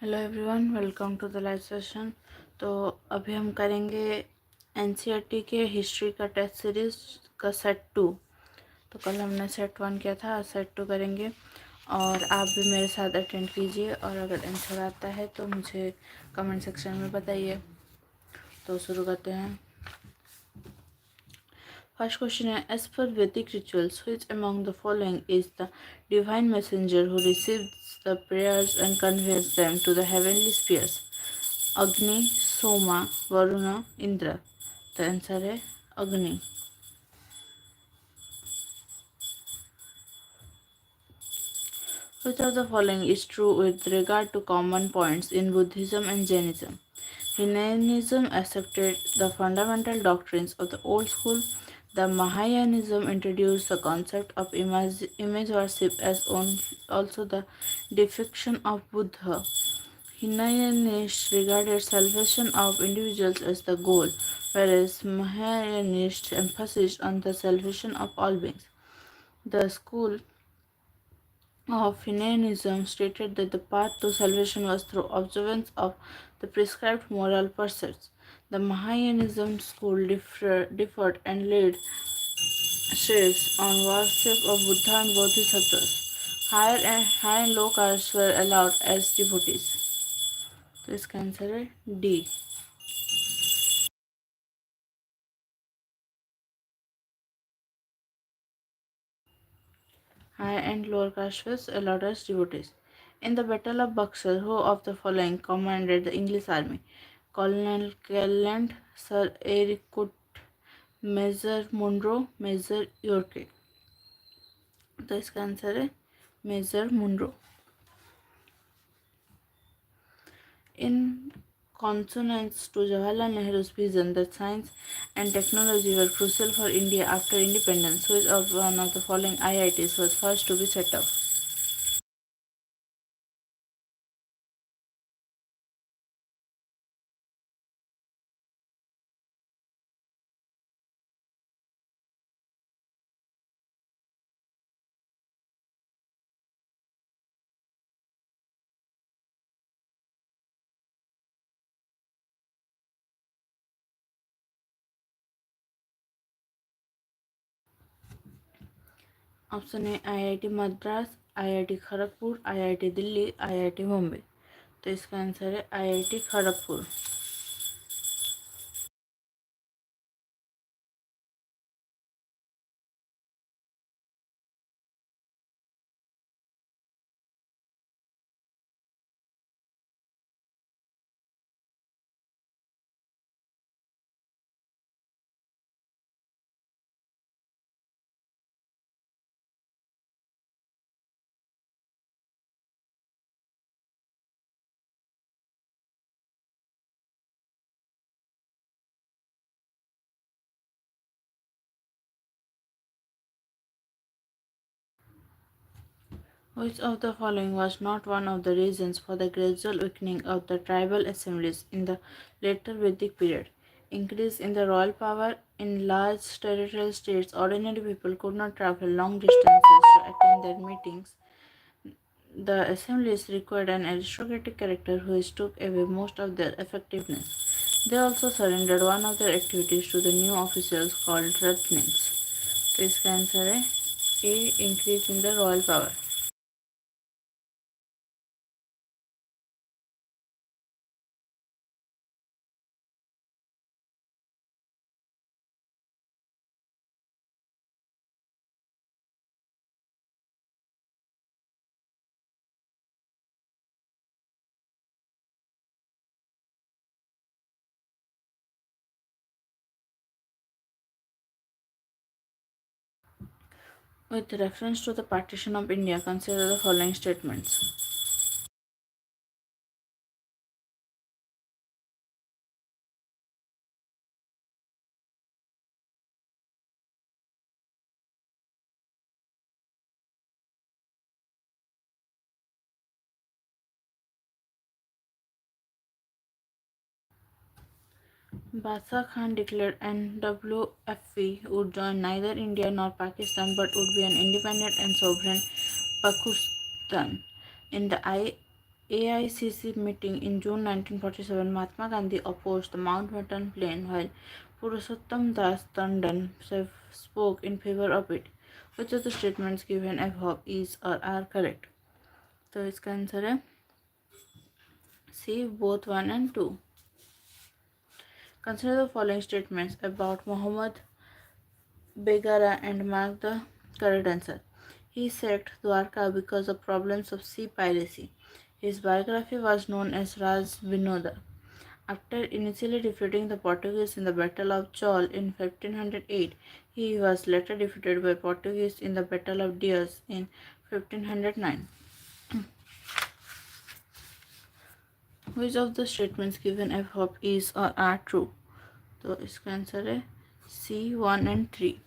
Hello everyone, welcome to the live session. तो अभी हम करेंगे एनसीईआरटी के हिस्ट्री का टेस्ट सीरीज का सेट 2। तो कल हमने सेट 1 किया था, आज सेट 2 करेंगे और आप भी मेरे साथ अटेंड कीजिए और अगर आंसर आता है तो मुझे कमेंट सेक्शन में बताइए। तो शुरू करते हैं। फर्स्ट क्वेश्चन है, एज पर वैदिक rituals which among the following is the divine messenger who receives the prayers and conveys them to the heavenly spheres? अग्नि, सोमा, वरुण, इंद्र। तो आंसर है अग्नि। Which of the following is true with regard to common points in Buddhism and Jainism? Hinduism accepted the fundamental doctrines of the old school. The Mahayanism introduced the concept of image worship as also the deification of Buddha. Hinayanists regarded salvation of individuals as the goal, whereas Mahayanists emphasized on the salvation of all beings. The school of Hinduism stated that the path to salvation was through observance of the prescribed moral precepts. The Mahayanisim school differed and laid stress on worship of Buddha and Bodhisattvas. High and low castes were allowed as devotees. तो इसका answer है D. High and lower caste was allowed as devotees. In the Battle of Buxar, who of the following commanded the English army? Colonel Calland, Sir Eric Cook, major Munro, major Yorke. तो इसका answer है major Munro. In consonance to Jawaharlal Nehru's vision that science and technology were crucial for India after independence, which of one of the following IITs was first to be set up? Option A IIT Madras, IIT Kharagpur, IIT Delhi, IIT Mumbai. तो इसका answer है IIT Kharagpur. Which of the following was not one of the reasons for the gradual weakening of the tribal assemblies in the later Vedic period? Increase in the royal power. In large territorial states, ordinary people could not travel long distances to attend their meetings. The assemblies required an aristocratic character which took away most of their effectiveness. They also surrendered one of their activities to the new officials called Ratnings. तो इसका answer है A, increase in the royal power. With reference to the partition of India, consider the following statements. Basa Khan declared NWFP would join neither India nor Pakistan but would be an independent and sovereign Pakistan. In the AICC meeting in June 1947, Mahatma Gandhi opposed the Mountbatten Plan while Purushottam Das Tandon spoke in favor of it. Which of the statements given above is or are correct? तो इसका answer है C, both 1 and 2. Consider the following statements about Muhammad Begara and mark the correct answer. He sacked Dwarka because of problems of sea piracy. His biography was known as Raj Vinoda. After initially defeating the Portuguese in the Battle of Chaul in 1508, he was later defeated by Portuguese in the Battle of Dias in 1509. Which of the statements given above is or are true? तो इसका answer है C, 1 and 3.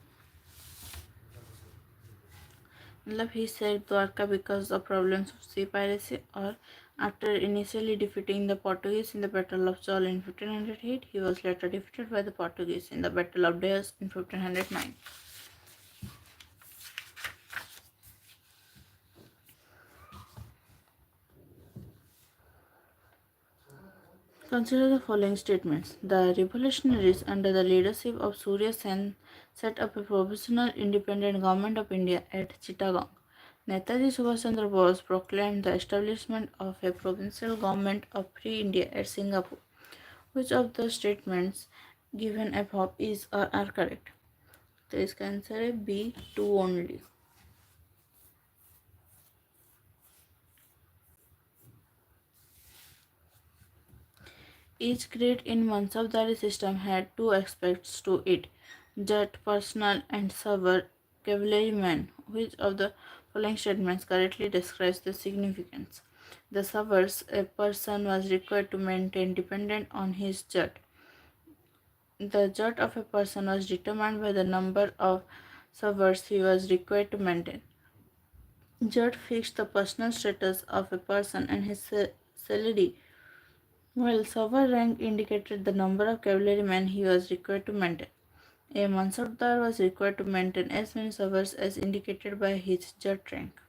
मतलब he said Dwarka because of problems of sea piracy, or after initially defeating the Portuguese in the Battle of Chaul in 1508, he was later defeated by the Portuguese in the Battle of Dias in 1509. Consider the following statements. The revolutionaries under the leadership of Surya Sen set up a provisional independent government of India at Chittagong. Netaji Subhash Chandra Bose proclaimed the establishment of a provincial government of Free India at Singapore. Which of the statements given above is or are correct? तो इसका answer है B, 2 only. Each grade in Mansabdari system had two aspects to it, Jat personnel and Savar cavalryman. Which of the following statements correctly describes the significance? The Savars, a person was required to maintain dependent on his Jat. The Jat of a person was determined by the number of Savars he was required to maintain. Jat fixed the personal status of a person and his salary, while Savar rank indicated the number of cavalrymen he was required to maintain. A Mansabdar was required to maintain as many Savars as indicated by his Jat rank.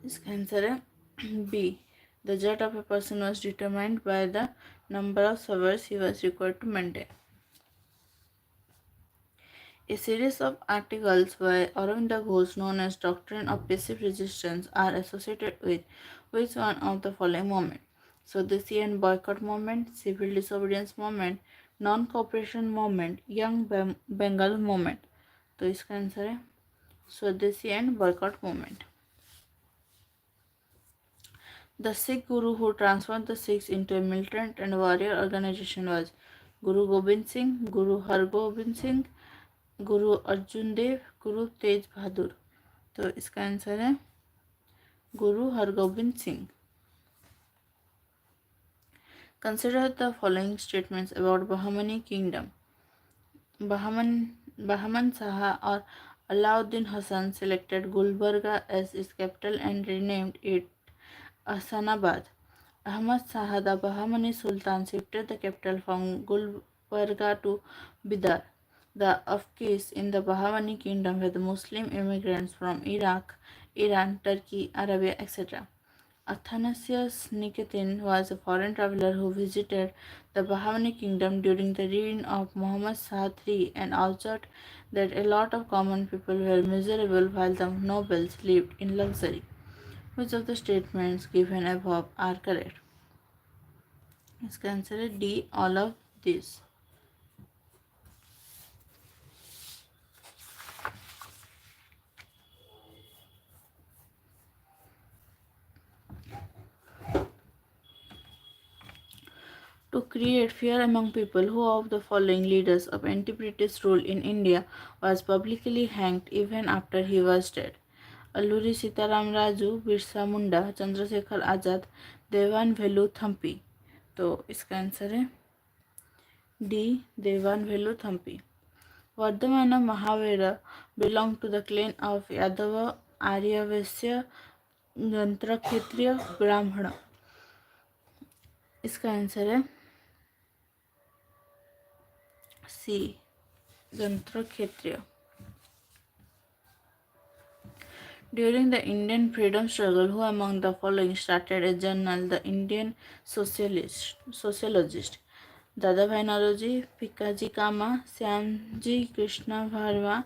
इसका answer है B. The Jat of a person was determined by the number of Savars he was required to maintain. A series of articles by Aurobindo Ghosh known as Doctrine of Passive Resistance are associated with which one of the following movement? Swadeshi and Boycott Movement, Civil Disobedience Movement, Non-Cooperation Movement, Young Bengal Movement. तो इसका answer है स्वदेशी and boycott movement. The Sikh Guru who transformed the Sikhs into a militant and warrior organization was Guru Gobind Singh, Guru Hargobind Singh, गुरु अर्जुन देव, गुरु तेज बहादुर. तो इसका answer है गुरु Hargobind Singh. Consider the following statements about Bahmani kingdom. Bahman Shah or Alauddin Hassan selected Gulbarga as its capital and renamed it Ahsanabad. Ahmad Shah, the Bahmani Sultan, shifted the capital from Gulbarga to Bidar. The Afghans in the Bahmani kingdom were the Muslim immigrants from Iraq, Iran, Turkey, Arabia, etc. Athanasius Nikitin was a foreign traveler who visited the Bahmani kingdom during the reign of Muhammad Shah III and observed that a lot of common people were miserable while the nobles lived in luxury. Which of the statements given above are correct? इसका answer है D, all of these. To create fear among people, who of the following leaders of anti-British rule in India was publicly hanged even after he was dead? Alluri Sitaram Raju, Birsa Munda, Chandrasekhar Azad, Dewan Velu Thampi. तो इसका answer है D, Dewan Velu Thampi. Vardhaman Mahavir belong to the clan of Yadav Aryavaishya यंत्र क्षत्रिय ब्राह्मण. इसका answer है C, यंत्र क्षत्रिय. During the Indian freedom struggle, who among the following started a journal, the Indian sociologist? Dadabhai Naoroji, Bhikaji कामा, श्यामजी कृष्ण भारवा,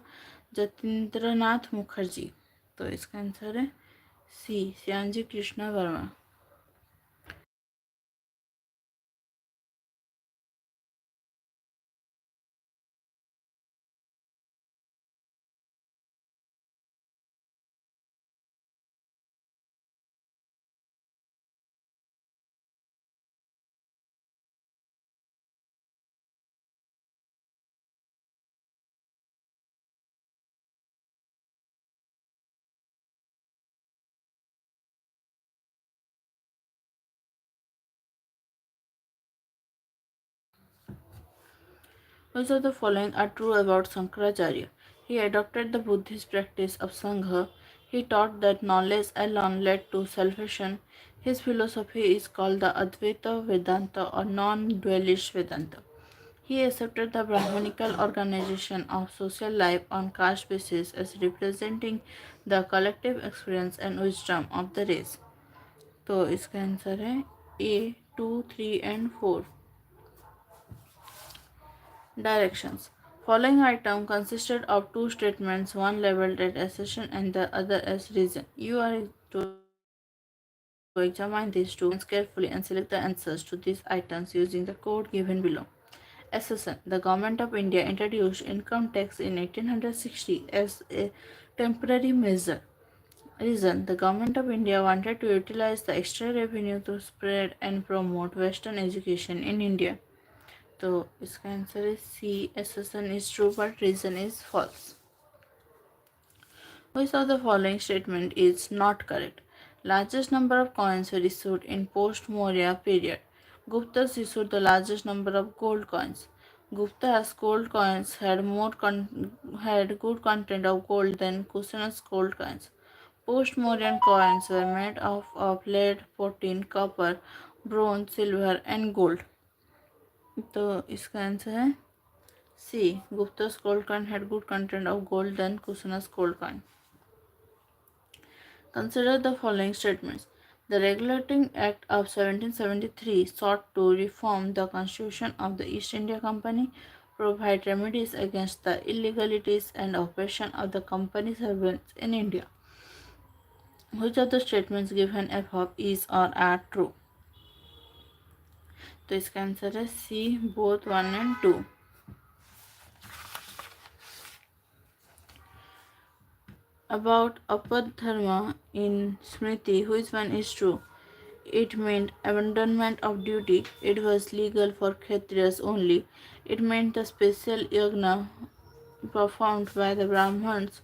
जतीन्द्रनाथ मुखर्जी. तो इसका आंसर है सी, Shyamji Krishna Verma. Which of the following are true about Shankaracharya? He adopted the Buddhist practice of Sangha. He taught that knowledge alone led to salvation. His philosophy is called the Advaita Vedanta or non-dualist Vedanta. He accepted the Brahmanical organization of social life on caste basis as representing the collective experience and wisdom of the race. तो इसका answer है ए, 2, 3 and 4. Directions. Following item consisted of two statements, one labeled as assertion and the other as reason. You are to examine these two statements carefully and select the answers to these items using the code given below. Assertion. The Government of India introduced income tax in 1860 as a temporary measure. Reason. The Government of India wanted to utilize the extra revenue to spread and promote Western education in India. तो इसका answer है सी, assertion is true but reason is false. Which of the following statement is not correct? Largest number of coins were issued in post-Maurya period. Guptas issued the largest number of gold coins. Gupta's gold coins had good content of gold than Kushana's gold coins. Post-Mauryan coins were made of lead, protein, copper, bronze, silver, and gold. तो इसका answer है सी. Gupta's gold coin had good content of gold than Kushana's gold coin. Consider the following statements. The Regulating Act of 1773 sought to reform the constitution of the East India Company, provide remedies against the illegalities and oppression of the company servants in India. Which of the statements given above is or are true? तो इसका answer है सी, both 1 and 2. About Apadharma in Smriti, which one is true? It meant abandonment of duty. It was legal for Kshatriyas only. It meant the special yagna performed by the Brahmins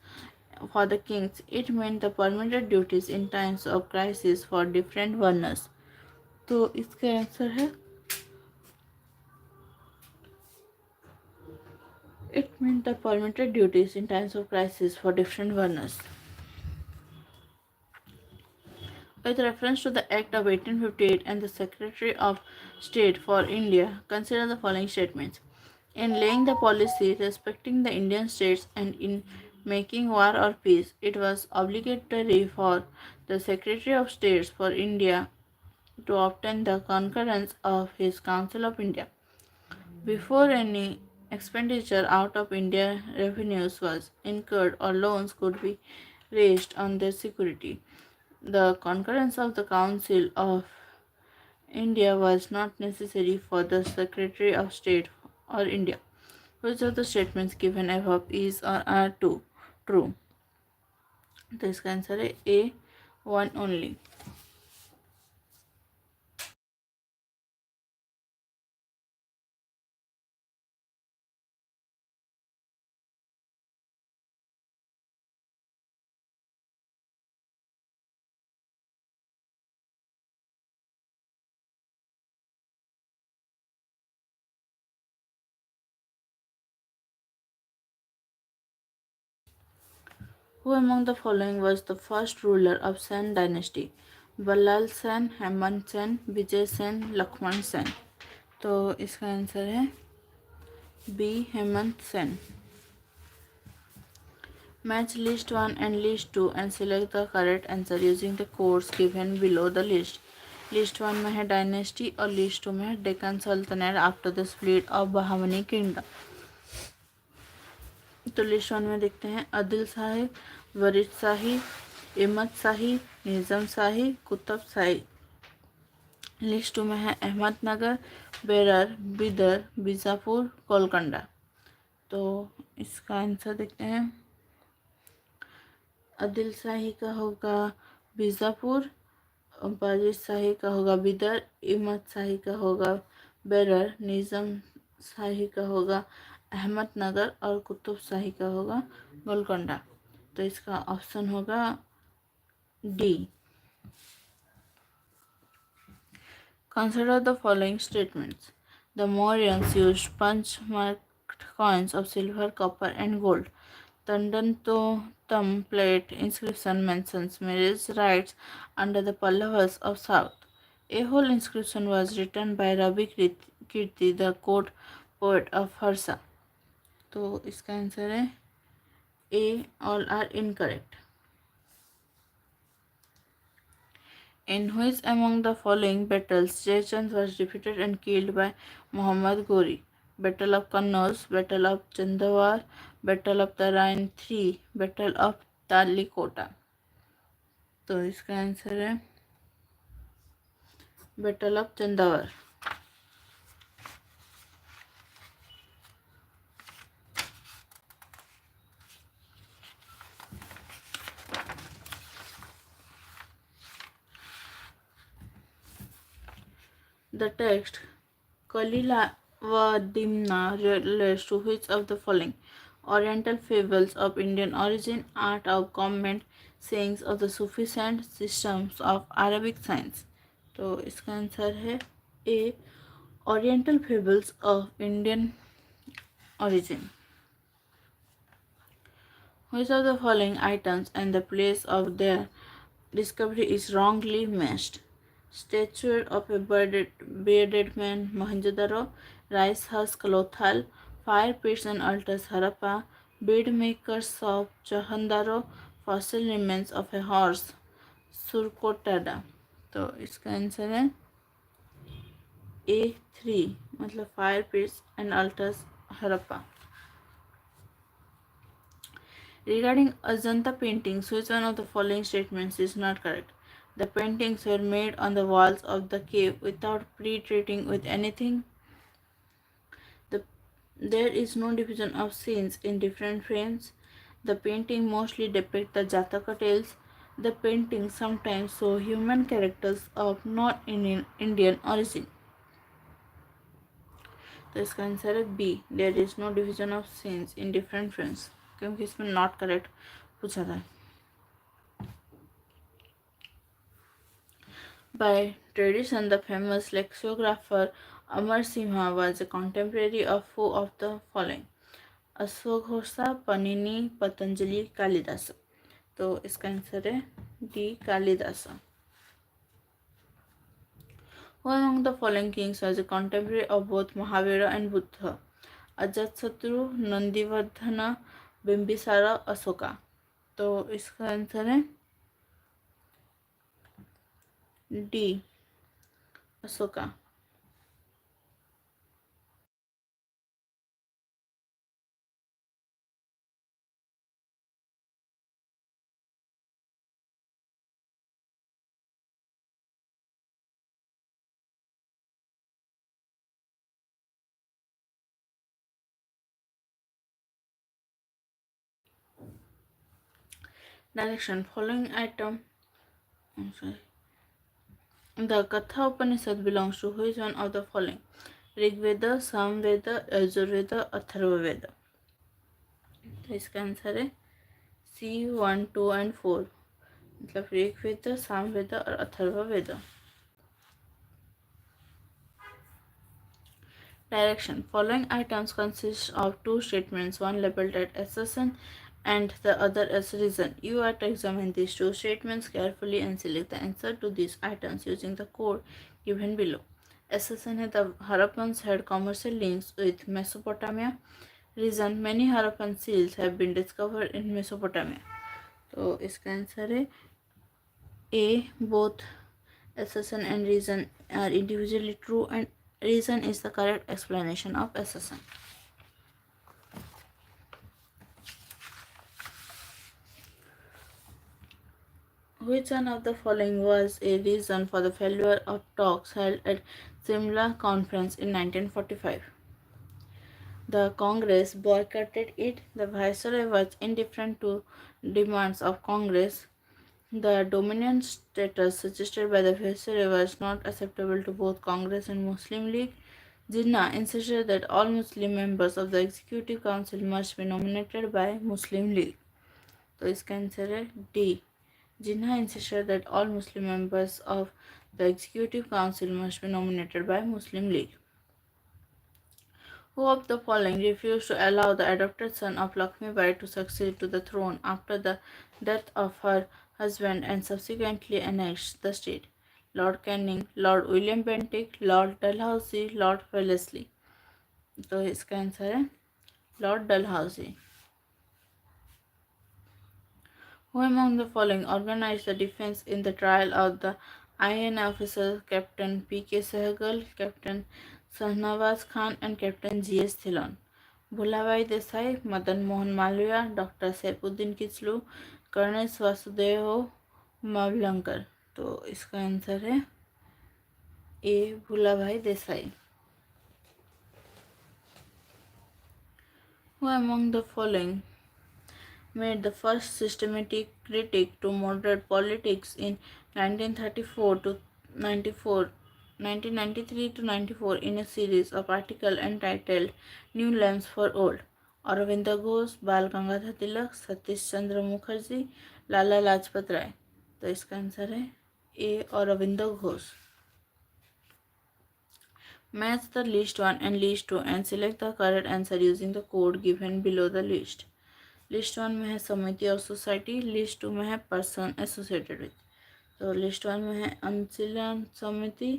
for the kings. It meant the permitted duties in times of crisis for different varnas. तो इसका answer है it meant the permitted duties in times of crisis for different varnas. With reference to the Act of 1858 and the Secretary of State for India, consider the following statements. In laying the policy respecting the Indian states and in making war or peace, it was obligatory for the Secretary of State for India to obtain the concurrence of his Council of India. Before any expenditure out of India revenues was incurred or loans could be raised on their security, the concurrence of the Council of India was not necessary for the Secretary of State or India. Which of the statements given above is or are true? तो इसका answer है ए, 1 only. Who among the following was the first ruler of Sen dynasty? Ballal Sen, Hemant Sen, Vijay Sen, Lakshman Sen. तो इसका answer है B, Hemant Sen. Match list 1 and list 2 and select the correct answer using the codes given below the list. List one में है dynasty और list two में है Deccan Saltanat after the split of Bahmani kingdom. तो list one में देखते हैं आदिल शाही, वरीद शाही, इमत शाही, निज़ाम शाही, कुतुब शाही। लिस्ट टू में है अहमदनगर, बेरर, बिदर, बीजापुर, गोलकोंडा। तो इसका आंसर देखते हैं। आदिल शाही का होगा बीजापुर, वरीद शाही का होगा बिदर, इमत शाही का होगा बेरर, निज़ाम शाही का होगा अहमदनगर और कुतुब शाही का होगा गोलकोंडा। तो इसका ऑप्शन होगा D. Consider the following statements. The Mauryans used punch-marked coins of silver, copper, and gold. Tandantotam plate inscription mentions marriage rights under the Pallavas of South. A whole inscription was written by Ravi Kirti, the court poet of Harsa. तो इसका answer है ए, all are incorrect. In which among the following battles Jaychand was defeated and killed by Muhammad Ghori? Battle of Kannauj, Battle of Chandawar, Battle of Tarain 3, Battle of Talikota. तो इसका answer है battle of Chandawar. The text Kalila Dimna relates to which of the following? Oriental fables of Indian origin, art of comment, sayings of the Sufi saints, systems of Arabic science. तो इसका answer है ए, Oriental fables of Indian origin. Which of the following items and the place of their discovery is wrongly matched? Statue of a bearded man, Mohenjo-daro; rice husk, Lothal; fire pits and altars, Harappa; bead makers shop, Jahandharo; fossil remains of a horse, Surkotada। तो इसका answer है A3, मतलब fire pits and altars, Harappa. Regarding Ajanta paintings, which one of the following statements is not correct? The paintings were made on the walls of the cave without pre-treating with anything. There is no division of scenes in different frames. The painting mostly depict the Jataka tales. The paintings sometimes show human characters of non-Indian origin. तो इसका answer है B, there is no division of scenes in different frames, क्योंकि इसमें not correct पूछा था। By tradition, the famous lexicographer Amar Simha was a contemporary of who of the following? अश्वघोषा, Panini, Patanjali, Kalidas. तो इसका answer है D, Kalidas. Who among the following kings was a contemporary of both Mahavira and Buddha? Ajatashatru, Nandivardhana, Bimbisara, Ashoka. तो इसका answer है D, Ashoka. Direction following item. The Katha Upanishad belongs to which one of the following? Rigveda, Samaveda, Yajurveda, Atharvaveda. तो इसका answer है सी, 1, 2 and 4, मतलब ऋग्वेद, सामवेद और Atharvaveda. Direction following items consist of two statements, one labeled as assertion and the other as reason. You are to examine these two statements carefully and select the answer to these items using the code given below. Assertion है the Harappans had commercial links with Mesopotamia. Reason, many Harappan seals have been discovered in Mesopotamia. तो इसका answer है A. Both assertion and reason are individually true, and reason is the correct explanation of assertion. Which one of the following was a reason for the failure of talks held at Simla Conference in 1945? The Congress boycotted it. The Viceroy was indifferent to demands of Congress. The dominant status suggested by the Viceroy was not acceptable to both Congress and Muslim League. Jinnah insisted that all Muslim members of the Executive Council must be nominated by Muslim League. तो इसका answer है D. Jinnah insisted that all Muslim members of the Executive Council must be nominated by Muslim League. Who of the following refused to allow the adopted son of Lakshmibai to succeed to the throne after the death of her husband and subsequently annexed the state? Lord Canning, Lord William Bentinck, Lord Dalhousie, Lord Wellesley. तो इसका answer है Lord Dalhousie. Who among the following organized the defense in the trial of the INA officers Captain P.K. Sehgal, Captain Shahnawaz Khan, and Captain G.S. Dhillon? Bhulabhai Desai, Madan Mohan Malviya, Dr. Saifuddin Kichlu, Colonel Vasudev Mavlankar. तो इसका answer है ए. Bhulabhai Desai. Who among the following made the first systematic critique to moderate politics in 1934 to 94, 1993 to 94 in a series of articles entitled New Lamps for Old? Aurobindo Ghosh, Bal Gangadhar Tilak, Satish Chandra Mukherjee, Lala Lajpat Rai. तो इसका answer है ए. Aurobindo Ghosh. Match the list 1 and list 2 and select the correct answer using the code given below the list. List 1 में है समिति और society, list 2 में है person associated with. तो लिस्ट 1 में है Anushilan Samiti,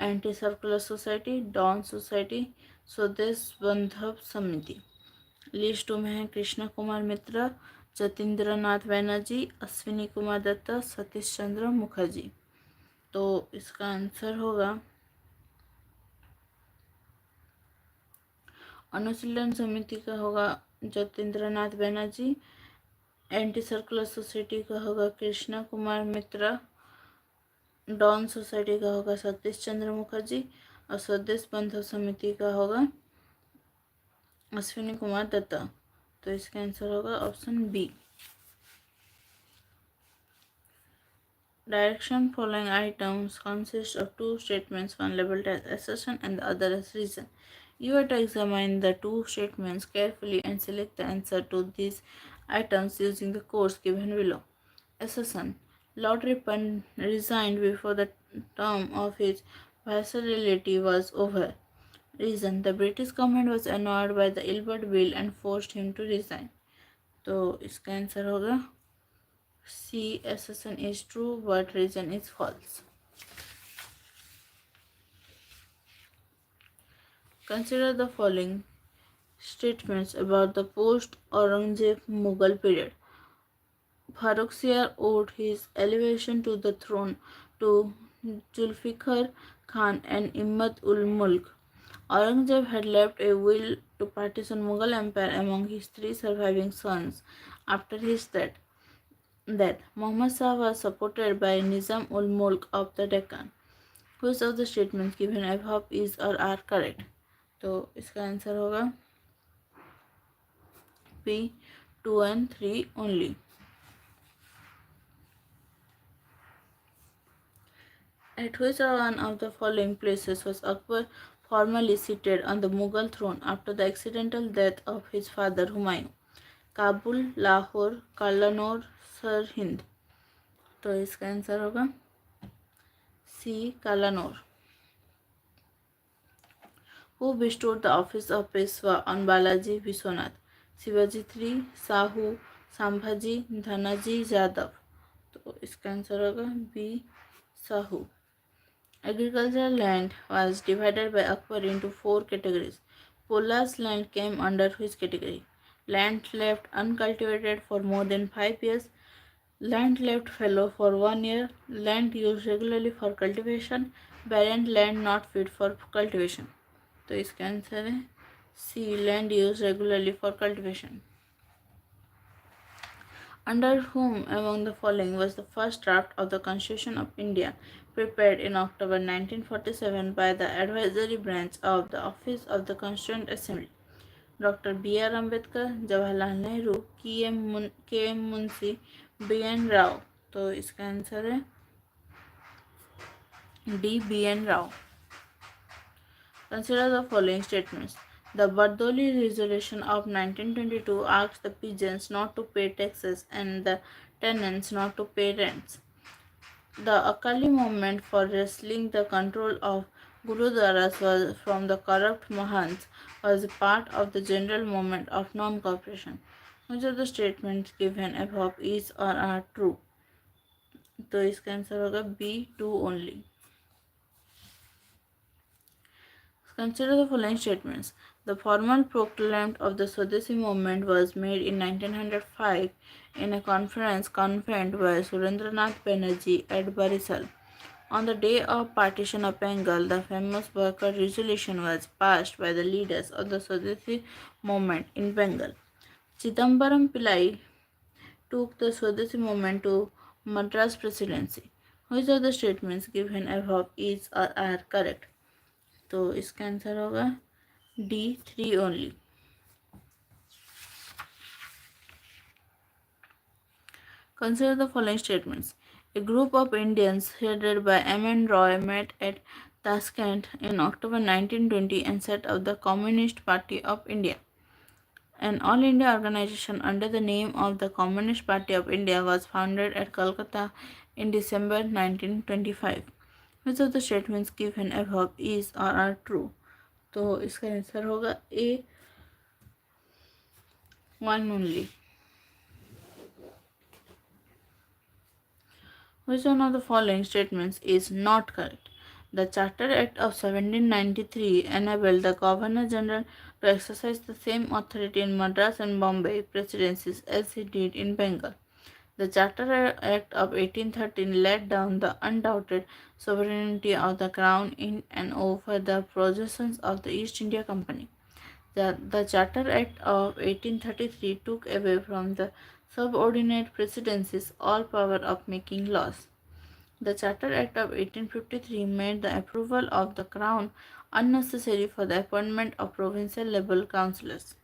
anti circular society, dawn society, Swadesh Bandhab समिति. लिस्ट 2 में है कृष्ण कुमार मित्र, जतीन्द्र नाथ बैनर्जी, अश्विनी कुमार दत्ता, सतीश चंद्र मुखर्जी. तो इसका आंसर होगा अनुशीलन समिति का होगा जतीन्द्र नाथ बैनर्जी, एंटी सर्कुलर सोसाइटी का होगा कृष्ण कुमार मित्रा, डॉन सोसाइटी का होगा सतीश चंद्र मुखर्जी और स्वदेश बंधव समिति का होगा अश्विनी कुमार दत्ता. तो इसका आंसर होगा option B. Direction following items consist of two statements, one labeled as assertion and the other as reason. You have to examine the two statements carefully and select the answer to these items using the codes given below. Assertion: Lord Ripon resigned before the term of his viceroyalty was over. Reason: the British government was annoyed by the Ilbert Bill and forced him to resign. तो इसका answer होगा C. Assertion is true but reason is false. Consider the following statements about the post-Aurangzeb Mughal period. Farrukhsiyar owed his elevation to the throne to Zulfikar Khan and Imad-ul-Mulk. Aurangzeb had left a will to partition Mughal Empire among his three surviving sons after his death. Muhammad Shah was supported by Nizam-ul-Mulk of the Deccan. Which of the statements given above is or are correct? तो इसका answer होगा P. 2 and 3 only. At which one of the following places was Akbar formally seated on the Mughal throne after the accidental death of his father Humayun? Kabul, Lahore, Kallanur, Sirhind. तो इसका answer होगा C. Kallanur. Who bestowed the office of Peshwa on Balaji Vishwanath? Shivaji III, Sahu, Sambhaji, Dhanaji Yadav. तो इसका answer होगा B. Sahu. Agricultural land was divided by Akbar into 4 categories: Pola's land came under which category? Land left uncultivated for more than 5 years, land left fallow for 1 year, land used regularly for cultivation, barren land not fit for cultivation. तो इसका answer है C, land use regularly for cultivation. Under whom among the following was the first draft of the Constitution of India prepared in October 1947 by the advisory branch of the Office of the Constituent Assembly? Dr. B.R. Ambedkar, Jawaharlal Nehru, K.M. Munshi, B.N. Rao. तो इसका answer है D, B.N. Rao. Consider the following statements. The Bardoli Resolution of 1922 asked the peasants not to pay taxes and the tenants not to pay rents. The Akali movement for wresting the control of Gurudwaras was from the corrupt Mahants was part of the general movement of non-cooperation. Which of the statements given above is or are true? तो इसका answer होगा B, 2 only. Consider the following statements. The formal proclamation of the Swadeshi movement was made in 1905 in a conference convened by Surendranath Banerjee at Barisal. On the day of partition of Bengal, the famous boycott resolution was passed by the leaders of the Swadeshi movement in Bengal. Chidambaram Pillai took the Swadeshi movement to Madras presidency. Which of the statements given above is or are correct? तो इसका answer होगा D, 3 only. Consider the following statements. A group of Indians headed by M.N. Roy met at Tashkent in October 1920 and set up the Communist Party of India. An all-India organization under the name of the Communist Party of India was founded at Calcutta in December 1925. Which of the statements given above is or are true? तो इसका answer होगा ए, 1 only. Which one of the following statements is not correct? The Charter Act of 1793 enabled the Governor General to exercise the same authority in Madras and Bombay presidencies as he did in Bengal. The Charter Act of 1813 laid down the undoubted sovereignty of the Crown in and over the possessions of the East India Company. The Charter Act of 1833 took away from the subordinate presidencies all power of making laws. The Charter Act of 1853 made the approval of the Crown unnecessary for the appointment of provincial level councillors.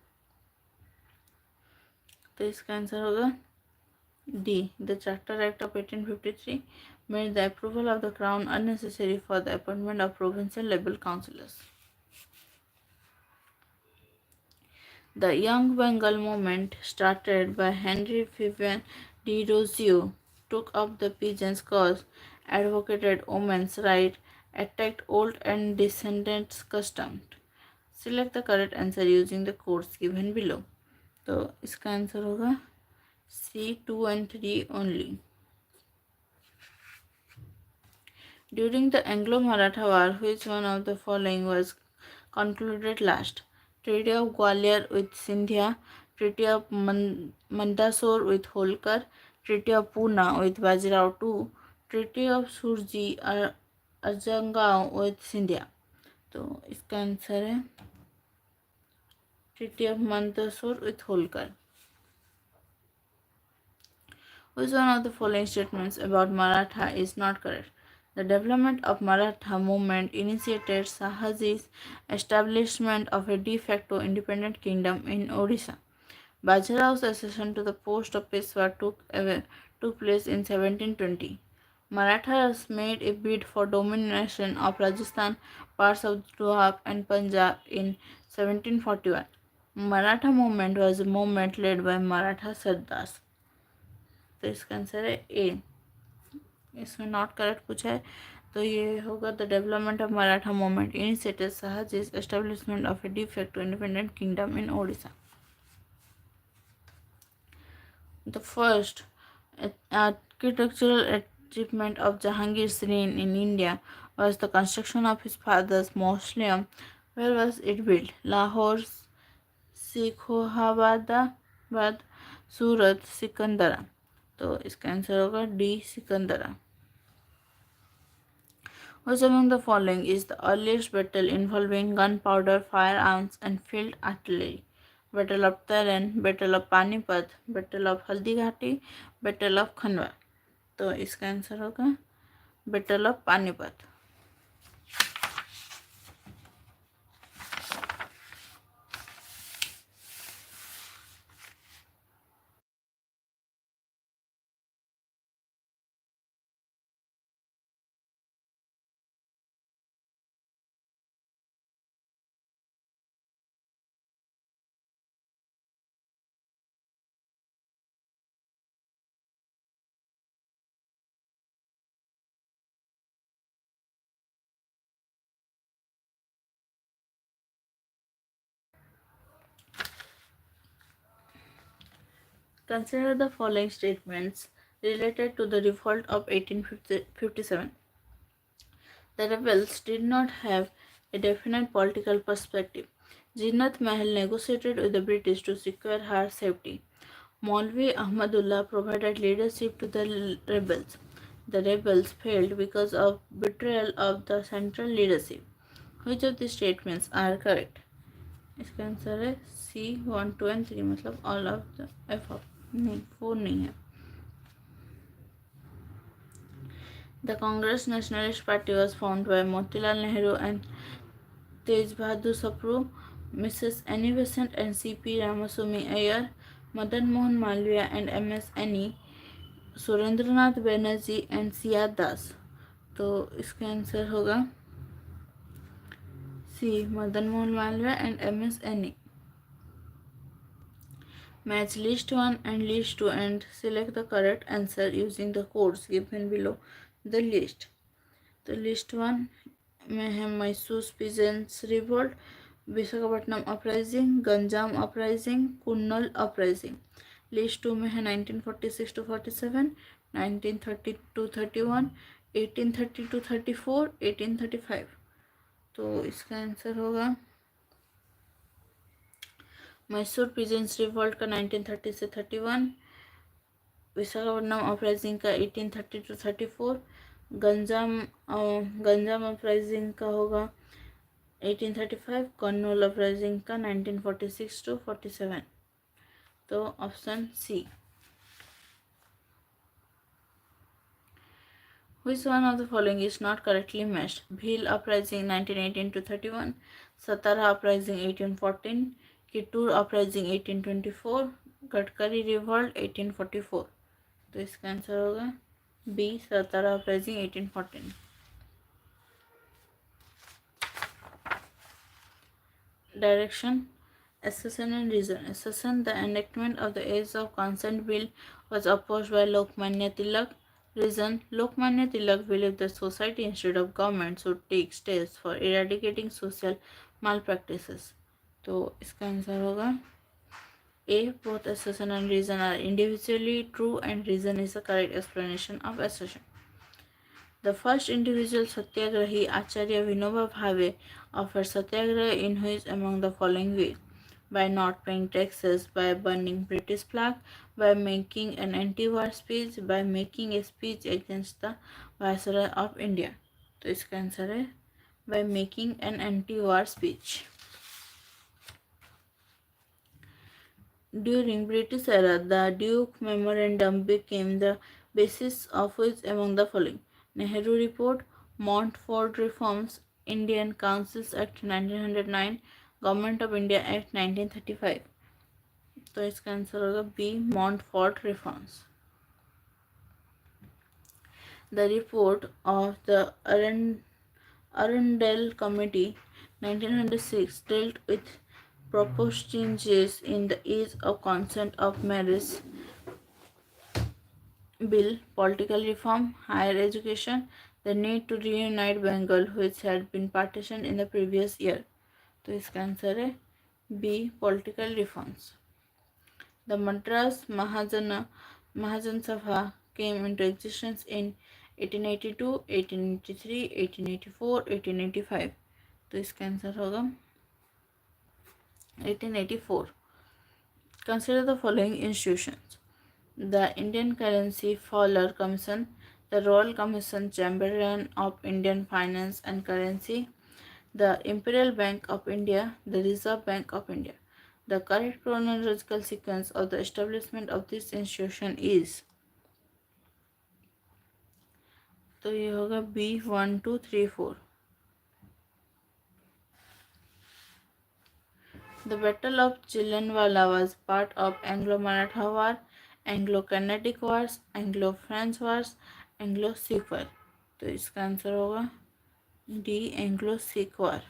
तो इसका answer होगा D. The Charter Act of 1853 made the approval of the Crown unnecessary for the appointment of provincial level councillors. The Young Bengal movement, started by Henry Vivian de Rossio, took up the peasants' cause, advocated women's rights, attacked old and descendants' customs. Select the correct answer using the codes given below. तो इसका answer होगा C, 2 and 3 only. During the Anglo-Maratha War, which one of the following was concluded last? Treaty of Gwalior with Sindhia, Treaty of Mandsaur with Holkar, Treaty of Pune with Bajirao II, Treaty of Surji Arjangao with Sindhia. तो इसका answer है Treaty of Mandsaur with Holkar. Which one of the following statements about Maratha is not correct? The development of Maratha movement initiated Shahaji's establishment of a de facto independent kingdom in Odisha. Bajirao's accession to the post of Peshwa took place in 1720. Marathas made a bid for domination of Rajasthan, parts of Doab and Punjab in 1741. Maratha movement was a movement led by Maratha Sardars. तो इसका answer है ए. इसमें not correct पूछा है तो ये होगा the development of Maratha movement initiated Shahji's establishment of a de facto independent kingdom in Odisha. The first architectural achievement of Jahangir's reign in India was the construction of his father's mausoleum, Where was it built? Lahore, सिखोहाबाद, सूरत, सिकंदरा। तो इसका answer होगा D, Sikandra. Which among the following is the earliest battle involving gunpowder, firearms, and field artillery? Battle of Taran, Battle of Panipat, Battle of Haldighati, Battle of Khanwa। तो इसका answer होगा Battle of Panipat। Consider the following statements related to the revolt of 1857. The rebels did not have a definite political perspective. Jinnat Mahal negotiated with the British to secure her safety. Maulvi Ahmadullah provided leadership to the rebels. The rebels failed because of betrayal of the central leadership. Which of these statements are correct? इसका answer है सी, 1, 2 and 3, मतलब all of the F of, नहीं 4 नहीं है। The Congress Nationalist Party was formed by Motilal Nehru and Tej Bahadur Sapru, Mrs. Annie Besant and C.P. Ramaswamy Iyer, Madan Mohan Malviya and M.S. Annie, Surendranath Banerjee and सियाद दास। तो इसका answer होगा C, Madan Mohan Malviya and M.S. Annie। Match list 1 and list 2 and select the correct answer using the codes given below the list। तो list 1 में है Mysore peasants revolt, Visakhapatnam uprising, Ganjam uprising, Kurnool uprising. List 2 में है 1946 to 47, 1930 to 31, 1830 to 34, 1835। तो इसका answer होगा Mysore peasants revolt का 1930 से 31, विशाखापट्टनम अपराइजिंग का 1830 to 34, गंजाम अपराइजिंग का होगा 1835, कर्नूल अपराइजिंग का 1946 to 47। तो option C. Which one of the following is not correctly matched? Bhil uprising 1918 to 31, Satara uprising 1814, Kittur uprising 1824, Gadkari revolt 1844। तो इसका आंसर होगा B, Satara uprising 1814। Direction, Accession and Reason. Accession, the enactment of the Age of Consent Bill was opposed by Lokmanya Tilak. Reason, Lokmanya Tilak believed that society instead of government should take steps for eradicating social malpractices। तो इसका answer होगा A. Both accession and reason are individually true and reason is the correct explanation of accession। The first individual satyagrahi, Acharya Vinoba Bhave, offered satyagraha in which among the following ways? By not paying taxes, by burning British flag, by making an anti-war speech, by making a speech against the Viceroy of India। तो इसका answer है by making an anti-war speech। During British era, the Duke Memorandum became the basis of which among the following? Nehru Report, Montfort Reforms, Indian Councils Act 1909, Government of India Act 1935। तो इसका answer होगा B, Montfort Reforms। The report of the Arundel Committee 1906 dealt with proposed changes in the age of consent of marriage bill, political reform, higher education, the need to reunite Bengal which had been partitioned in the previous year। तो इसका answer है B, political reforms। The Madras Mahajan Sabha came into existence in 1882, 1883, 1884, 1885। तो इसका answer होगा 1884. Consider the following institutions: the Indian Currency Fowler Commission, the Royal Commission Chamberlain of Indian Finance and Currency, the Imperial Bank of India, the Reserve Bank of India. The correct chronological sequence of the establishment of this institution is, तो ये होगा B1234. The Battle of Chillenwala was part of Anglo-Maratha War, Anglo-Carnatic Wars, Anglo-French Wars, Anglo-Sikh War. तो इसका answer होगा D, Anglo-Sikh War.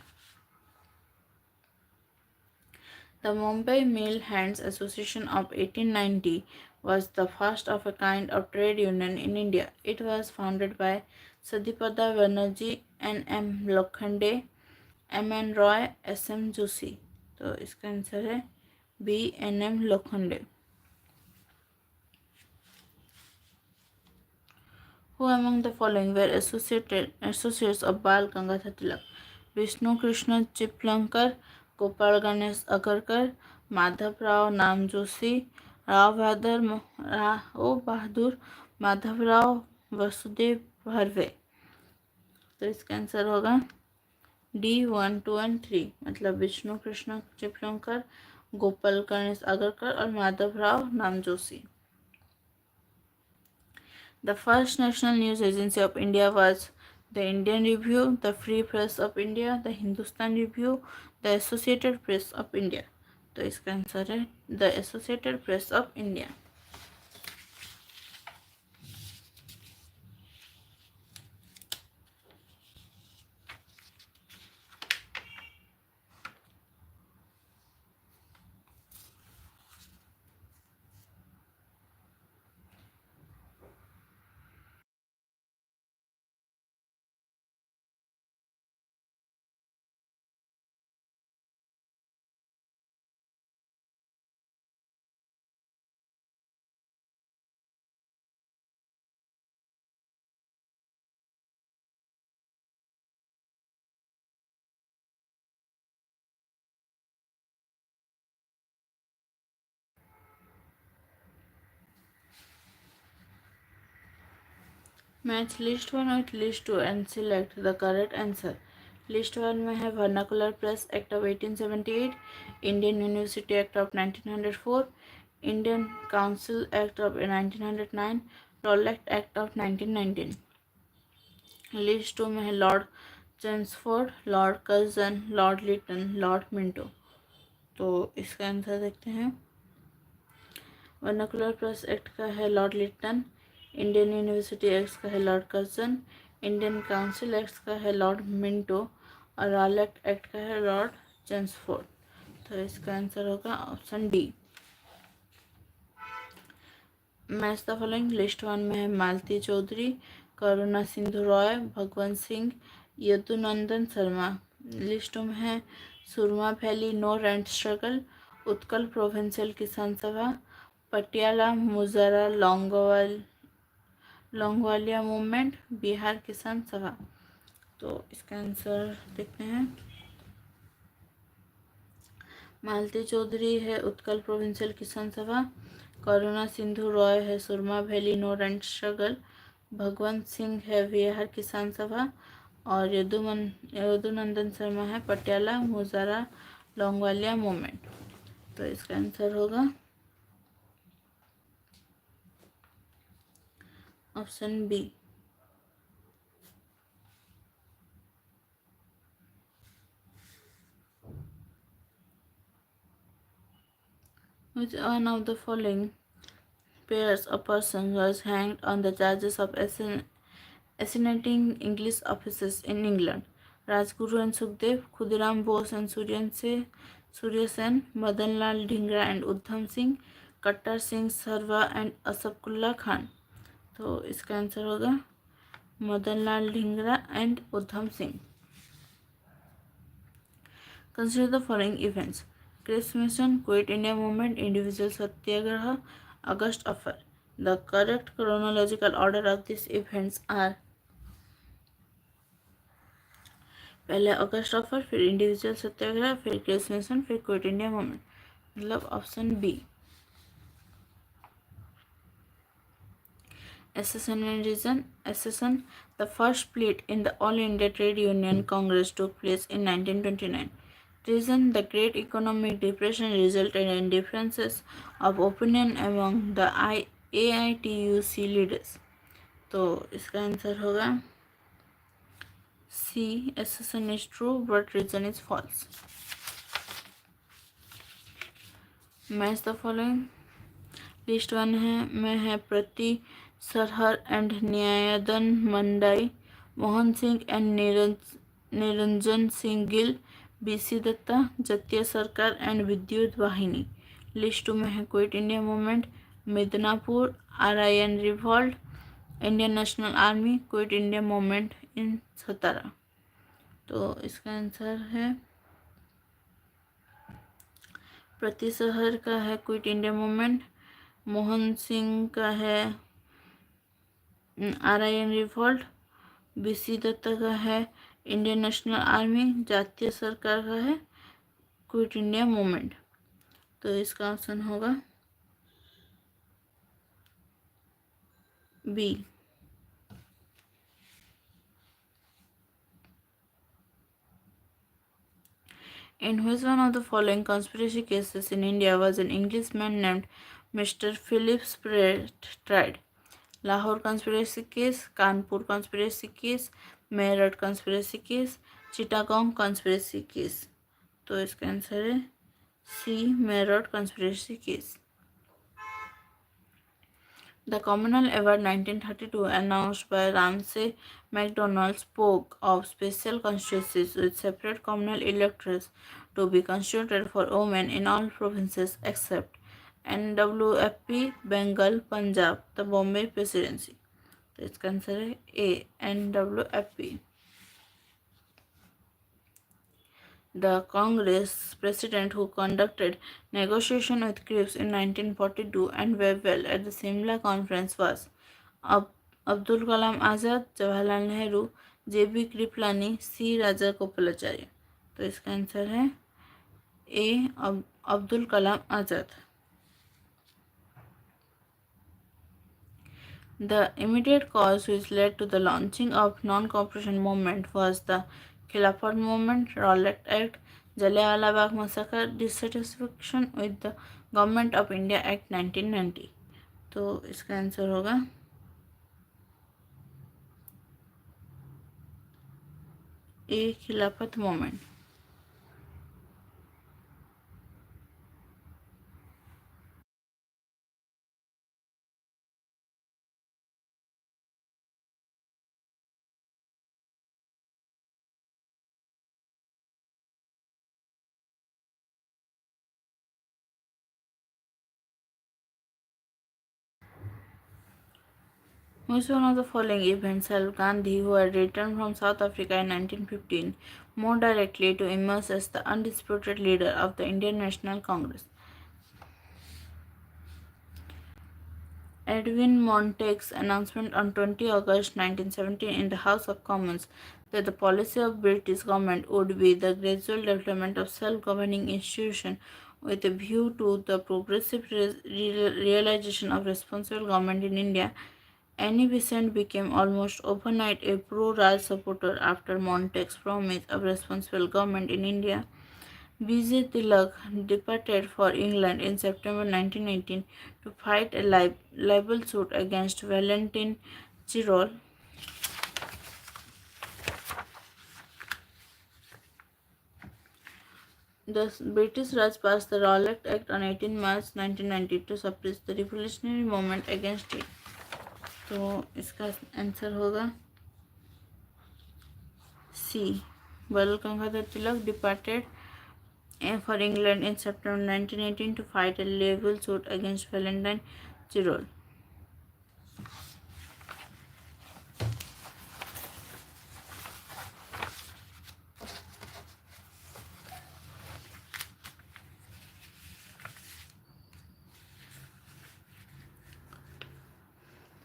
The Mumbai Mill Hands Association of 1890 was the first of a kind of trade union in India. It was founded by Sadipada Banerjee, N.M. Lokhande, M.N. Roy, S.M. Joshi. तो इसका answer है B, N.M. Lokhande. Who among the following were associates of Bal Gangadhar Tilak? Vishnu Krishna Chiplankar, Gopal Ganesh Agarkar, Madhav Rao Nam Joshi, Rao Bahadur, Madhav Rao Vasudev भरवे. तो इसका answer होगा D, 1, 2 and 3. मतलब विष्णु कृष्ण चिपलंकर, गोपाल गणेश अगरकर और माधव राव नाम Joshi. The first national news agency of India was the Indian Review, the Free Press of India, the Hindustan Review, the Associated Press of India. तो इसका answer है the Associated Press of India. Match list 1 और list 2 and select the correct answer. List 1 में है vernacular press act of 1878, Indian university act of 1904, Indian council act of 1909, Rowlatt act of 1919. List 2 में है Lord Chelmsford, lord Curzon, lord Lytton, lord Minto. तो इसका answer देखते हैं. Vernacular press act का है Lord Lytton, Indian university act का है Lord Curzon, Indian council act का है लॉर्ड मिंटो और रॉलेट एक्ट का है लॉर्ड चेम्सफोर्ड. तो इसका आंसर होगा option D. Match the following. List 1 में है मालती चौधरी, करुणा सिंधु रॉय, भगवंत सिंह, यदुनंदन शर्मा. लिस्ट 2 में है Surma valley no rent struggle, Utkal provincial Kisan Sabha, Patiala Muzara Longowalia movement, Bihar Kisan Sabha. तो इसका आंसर देखते हैं. मालती चौधरी है उत्कल प्रोविंशियल किसान सभा, करुणा सिंधु रॉय है Surma valley no rent struggle, Bhagwant Singh है बिहार किसान सभा और यदुनंदन शर्मा है पटियाला मुजारा लोंगवालिया मूवमेंट. तो इसका आंसर होगा option B. Which one of the following pairs of persons was hanged on the charges of assassinating English officers in England? Rajguru and Sukhdev, Khudiram Bose and Surya Sen, Madanlal Dhingra and Udham Singh, Kattar Singh Sarwa and Asafullah Khan. तो इसका answer होगा Madanlal Dhingra and Udham Singh. Consider the following events: Cripps Mission, Quit India Movement, Individual Satyagraha, August Affair. The correct chronological order of these events are: पहले अगस्त offer, फिर individual satyagraha, फिर Cripps mission, फिर quit India movement, मतलब option B. Accession and reason. Accession. The first split in the All India Trade Union Congress took place in 1929. Reason. The Great Economic Depression resulted in differences of opinion among the AITUC leaders. तो इसका answer होगा सी, accession is true but reason is false. Match the following. List one में है Prati Sarkar and Nyayadan Mandal, Mohan Singh and Niranjan Singh Gill, BC Dutta, Jatiya Sarkar and Vidyut Vahini. List two में है quit India movement, Midnapore, RIN revolt, Indian national army, quit India movement in Satara. तो इसका answer है प्रति शहर का है quit India movement, Mohan Singh का है आरआईएन रिवॉल्ट, बीसी दत्ता का है इंडियन नेशनल आर्मी, जातीय सरकार का है क्विट इंडिया मूवमेंट। तो इसका ऑप्शन होगा B. In which one of the following conspiracy cases in India was an Englishman named Mr. Phillips tried? Lahore conspiracy case, Kanpur conspiracy case, Meerut conspiracy case, Chittagong conspiracy case। तो इसका answer है सी, Meerut conspiracy case। The Commonwealth Award 1932 announced by Ramsay MacDonald spoke of special constituencies with separate communal electorates to be constituted for women in all provinces except NWFP, Bengal, Punjab, the Bombay Presidency। तो इसका answer है ए, NWFP। The Congress president who conducted negotiations with Cripps in 1942 and Wavell at the Simla Conference was Abdul Kalam Azad, Jawaharlal Nehru, J.B. Kripalani, C. Raja Gopalachari। तो इसका answer है ए, Abdul Kalam Azad. The immediate cause which led to the launching of non-cooperation movement was the Khilafat movement, Rowlatt Act, Jallianwala Bagh massacre, dissatisfaction with the Government of India Act 1990। तो इसका answer होगा ए, खिलाफत movement. Which one of the following events helped Gandhi, who had returned from South Africa in 1915, more directly to emerge as the undisputed leader of the Indian National Congress? Edwin Montagu's announcement on 20 August 1917 in the House of Commons that the policy of British government would be the gradual development of self-governing institutions with a view to the progressive realization of responsible government in India. Annie Besant became almost overnight a pro-Raj supporter after Montagu's promise of responsible government in India. B.J. Tilak departed for England in September 1918 to fight a libel suit against Valentin Chirol. The British Raj passed the Rowlatt Act on 18 March 1990 to suppress the revolutionary movement against it। तो इसका answer होगा सी, बाल Gangadhar Tilak departed for England in September 1918 to fight a libel suit against Valentine Chirol।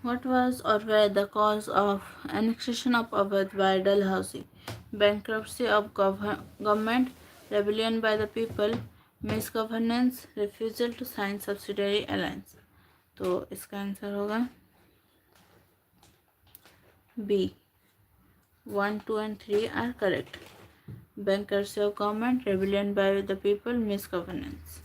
What was or were the cause of annexation of Awadh by Dalhousie? bankruptcy of government, rebellion by the people, misgovernance, refusal to sign subsidiary alliance. तो इसका answer होगा B. 1, 2 and 3 are correct. Bankruptcy of government, rebellion by the people, misgovernance.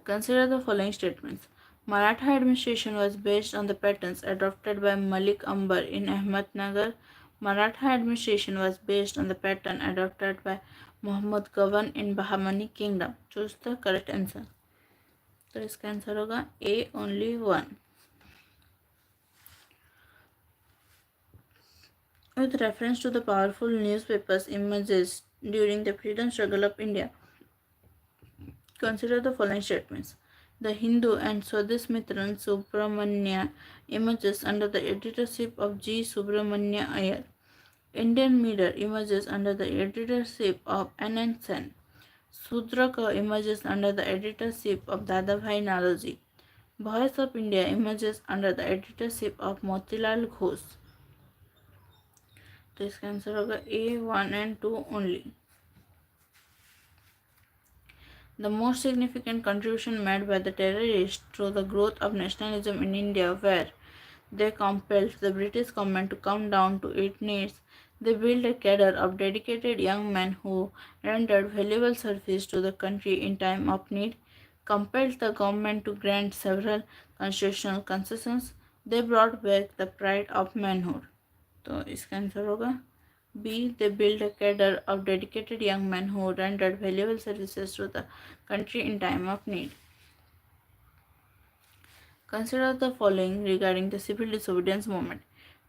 Consider the following statements. Maratha administration was based on the patterns adopted by Malik Ambar in Ahmednagar. Maratha administration was based on the pattern adopted by Muhammad Gawan in Bahmani kingdom. Choose the correct answer. तो इसका answer होगा A, only 1. With reference to the powerful newspapers images during the freedom struggle of India, consider the following statements. The Hindu and Swadesh Mitran Subramanya images under the editorship of G. Subramanya Iyer. Indian Mirror images under the editorship of N. Sen. Sudraka images under the editorship of Dadabhai Naroji. Voice of India images under the editorship of Motilal Ghosh. तो इसका answer होगा A, 1 and 2 only. The most significant contribution made by the terrorists to the growth of nationalism in India were they compelled the British government to come down to its knees. They built a cadre of dedicated young men who rendered valuable service to the country in time of need, compelled the government to grant several constitutional concessions. They brought back the pride of manhood. तो इसका answer होगा B. They built a cadre of dedicated young men who rendered valuable services to the country in time of need. Consider the following regarding the civil disobedience movement.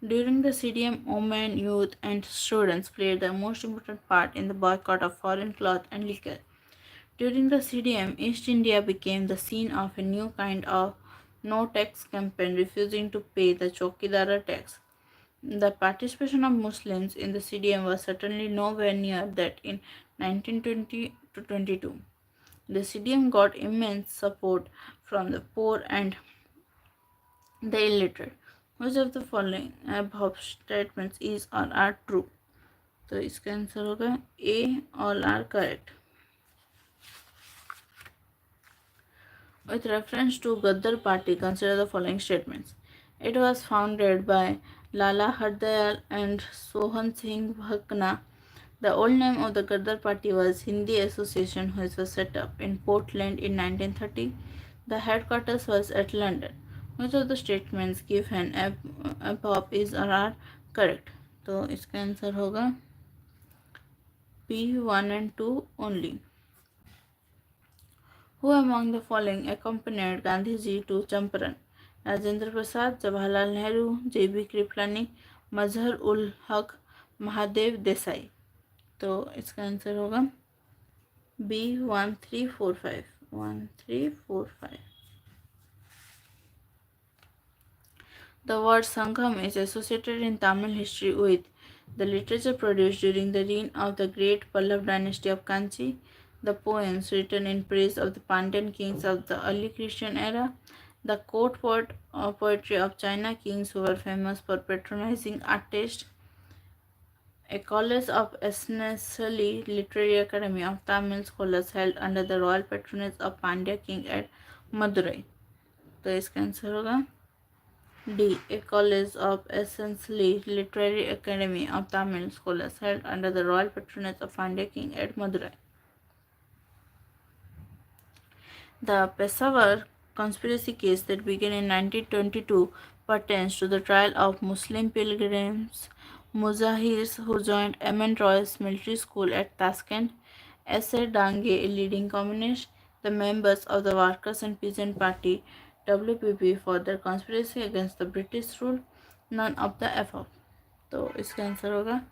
During the CDM, women, youth, and students played the most important part in the boycott of foreign cloth and liquor. During the CDM, East India became the scene of a new kind of no-tax campaign, refusing to pay the Chowkidara tax. The participation of Muslims in the CDM was certainly nowhere near that in 1920 to 22. The CDM got immense support from the poor and the illiterate. Which of the following above statements is or are true? तो इसका answer होगा A. All are correct. With reference to Gaddar Party, consider the following statements. It was founded by Lala Hardayal and Sohan Singh Bhakna. The old name of the Gaddar Party was Hindi Association, which was set up in Portland in 1930. The headquarters was at London. Which of the statements given above is or are correct? तो इसका answer होगा B, 1 and 2 only. Who among the following accompanied Gandhiji to Champaran? Rajendra Prasad, Jawaharlal Nehru, J.B. Kripalani, Mazhar ul Haq, Mahadev Desai. तो इसका answer होगा B, 1, 3, 4, 5. 1, 3, 4, 5. The word Sangham is associated in Tamil history with the literature produced during the reign of the great Pallava dynasty of Kanchi, the poems written in praise of the Pandyan kings of the early Christian era, the court poetry of China kings who were famous for patronizing artists, a college of essentially literary academy of Tamil scholars held under the royal patronage of Pandya king at Madurai. तो इसका answer होगा D. A college of essentially literary academy of Tamil scholars held under the royal patronage of Pandya king at Madurai. The Peshawar conspiracy case that began in 1922 pertains to the trial of Muslim pilgrims Mujahirs who joined M.N. Roy's military school at Tashkent. S.A. Dange, a leading communist, the members of the Workers' and Peasant Party WPP for their conspiracy against the British rule. None of the above. तो इसका answer होगा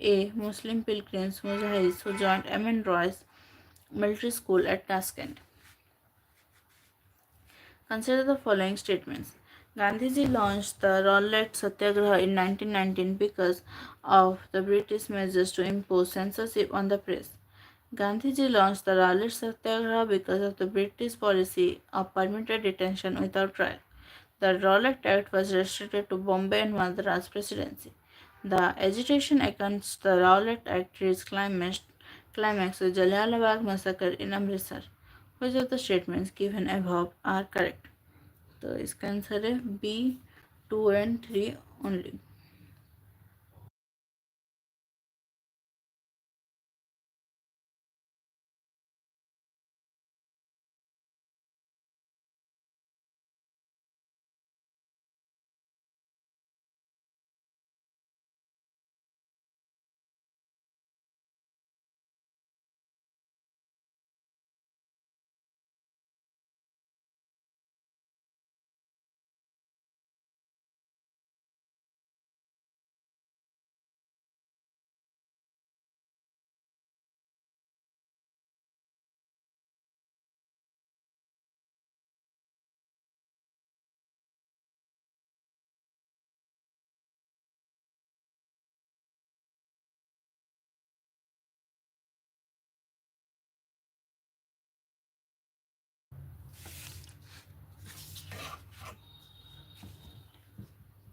A. Muslim pilgrims Mujahirs who joined M.N. Roy's military school at Tashkent. Consider the following statements. Gandhiji launched the Rowlatt Satyagraha in 1919 because of the British measures to impose censorship on the press. Gandhiji launched the Rowlatt Satyagraha because of the British policy of permitted detention without trial. The Rowlatt Act was restricted to Bombay and Madras presidency. The agitation against the Rowlatt Act reached climax with Jallianwala Bagh massacre in Amritsar. Which of the statements given above are correct? तो इसका answer है B 2 and 3 only.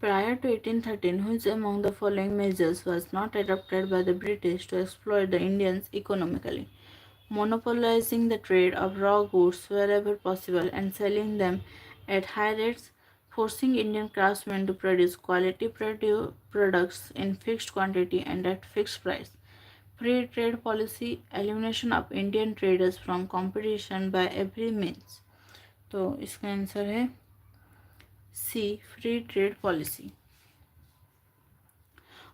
Prior to 1813, which among the following measures was not adopted by the British to exploit the Indians economically? Monopolizing the trade of raw goods wherever possible and selling them at high rates, forcing Indian craftsmen to produce quality products in fixed quantity and at fixed price. Free trade policy, elimination of Indian traders from competition by every means. तो इसका answer है C free trade policy.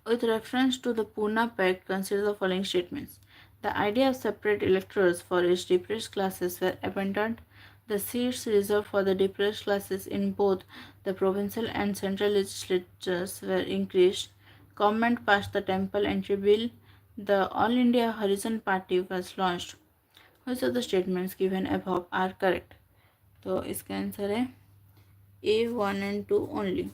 With reference to the Pune Pact, consider the following statements. The idea of separate electors for each depressed classes were abandoned. The seats reserved for the depressed classes in both the provincial and central legislatures were increased. Government passed the Temple Entry Bill. The All India Horizon Party was launched. Which of the statements given above are correct? तो इसका answer है A1 and 2 only.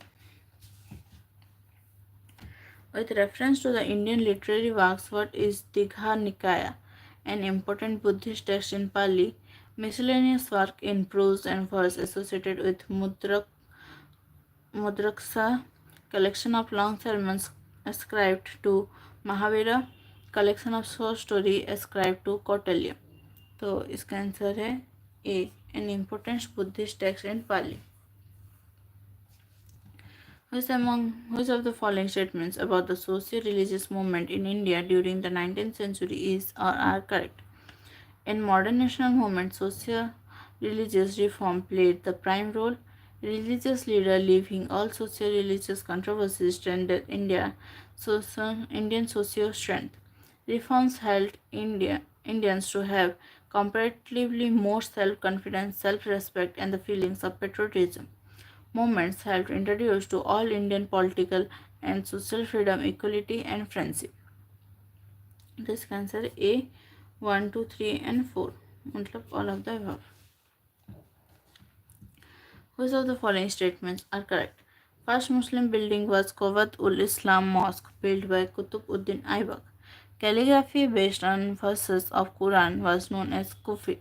With reference to the Indian literary works, what is Digha Nikaya, an important Buddhist text in Pali, miscellaneous work in prose and verse associated with Mudraksa, collection of long sermons ascribed to Mahavira, collection of short story ascribed to Kautilya. तो इसका answer है ए, an important Buddhist text in Pali. Which of the following statements about the socio-religious movement in India during the 19th century is or are correct? In modern national movement, socio-religious reform played the prime role. Religious leaders leaving all socio-religious controversies strengthened Indian socio strength. Reforms helped Indians to have comparatively more self-confidence, self-respect, and the feelings of patriotism. Movements helped introduce to all Indian political and social freedom, equality, and friendship. This answer A 1, 2, 3, and 4. मतलब all of the above. Which of the following statements are correct? First Muslim building was Quwwat ul Islam Mosque built by Qutb-ud-Din Aibak. Calligraphy based on verses of Quran was known as Kufic.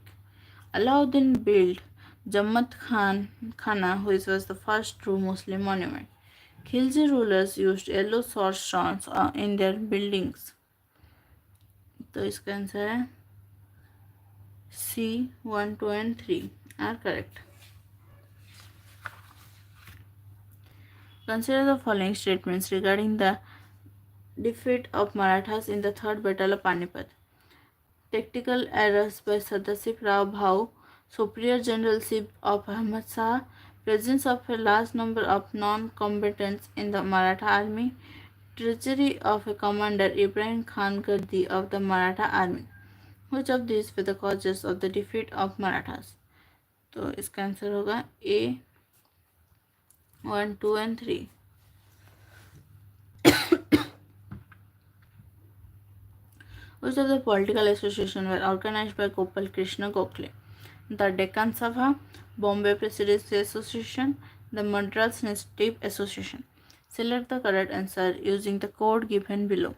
Alauddin built Jammat Khana, which was the first true Muslim monument. Khilji rulers used yellow sword stones in their buildings. तो इसका answer है C 1, 2, and 3 are correct. Consider the following statements regarding the defeat of Marathas in the Third Battle of Panipat. Tactical errors by Sadasip Rao Bhau, superior generalship of Ahmad Shah, presence of a large number of non-combatants in the Maratha army, treachery of a commander Ibrahim Khan Gardi of the Maratha army. Which of these were the causes of the defeat of Marathas? तो इसका answer होगा A 1, 2, and 3. Which of the political associations were organized by Gopal Krishna Gokhale? The Deccan Sabha, Bombay Presidency Association, the Madras Native Association. Select the correct answer using the code given below.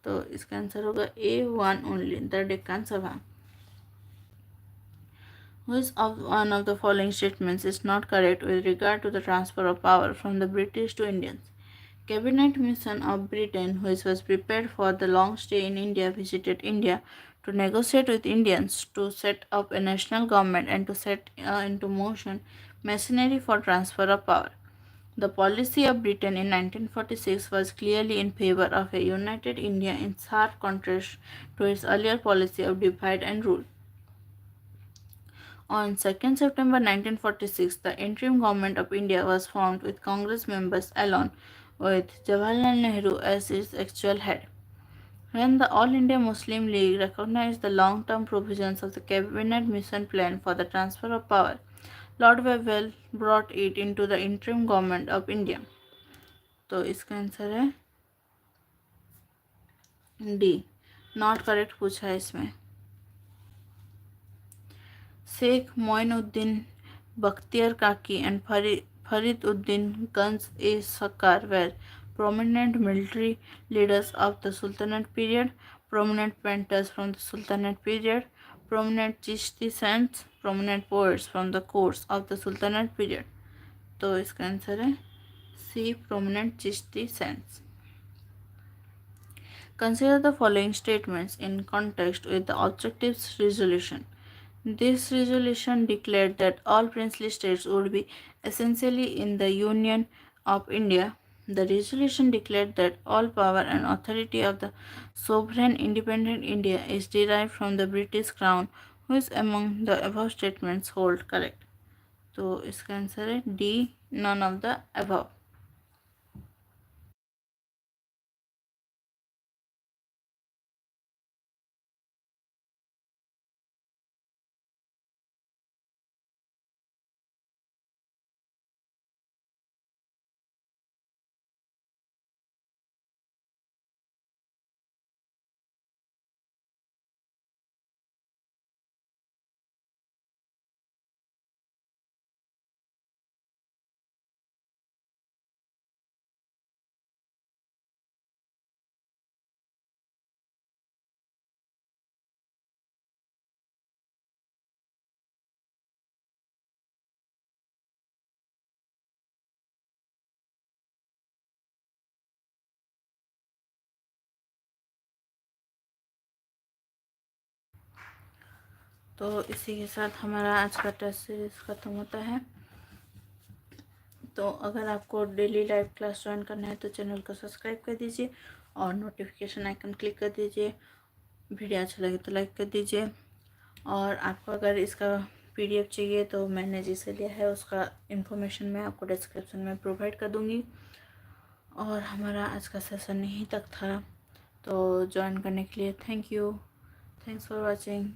तो इसका answer होगा A1 only, the Deccan Sabha. Which of one of the following statements is not correct with regard to the transfer of power from the British to Indians? Cabinet mission of Britain, which was prepared for the long stay in India, visited India to negotiate with Indians to set up a national government and to set into motion machinery for transfer of power. The policy of Britain in 1946 was clearly in favor of a united India in sharp contrast to its earlier policy of divide and rule. On 2nd September 1946, the interim government of India was formed with Congress members alone, with Jawaharlal Nehru as its actual head. When the All India Muslim League recognized the long-term provisions of the Cabinet Mission Plan for the transfer of power, Lord Wavell brought it into the interim government of India. तो इसका answer है D, not correct पूछा है इसमें. शेख मोइनुद्दीन बख्तियार काकी and Fariduddin Ganj-e-Sakar were prominent military leaders of the Sultanate period, prominent painters from the Sultanate period, prominent Chishti saints, prominent poets from the courts of the Sultanate period. तो इसका answer है सी, prominent Chishti saints. Consider the following statements in context with the objectives resolution. This resolution declared that all princely states would be essentially in the Union of India. The resolution declared that all power and authority of the sovereign independent India is derived from the British Crown. Which among the above statements hold correct? तो इसका answer है D, none of the above. तो इसी के साथ हमारा आज का टेस्ट सीरीज़ ख़त्म होता है. तो अगर आपको डेली लाइव क्लास ज्वाइन करना है तो चैनल को सब्सक्राइब कर दीजिए और नोटिफिकेशन आइकन क्लिक कर दीजिए. वीडियो अच्छा लगे तो लाइक कर दीजिए. और आपको अगर इसका पीडीएफ चाहिए तो मैंने जिसे लिया है उसका इन्फॉर्मेशन मैं आपको डिस्क्रिप्शन में प्रोवाइड कर दूँगी. और हमारा आज का सेशन यहीं तक था. तो ज्वाइन करने के लिए thank you. Thanks for watching.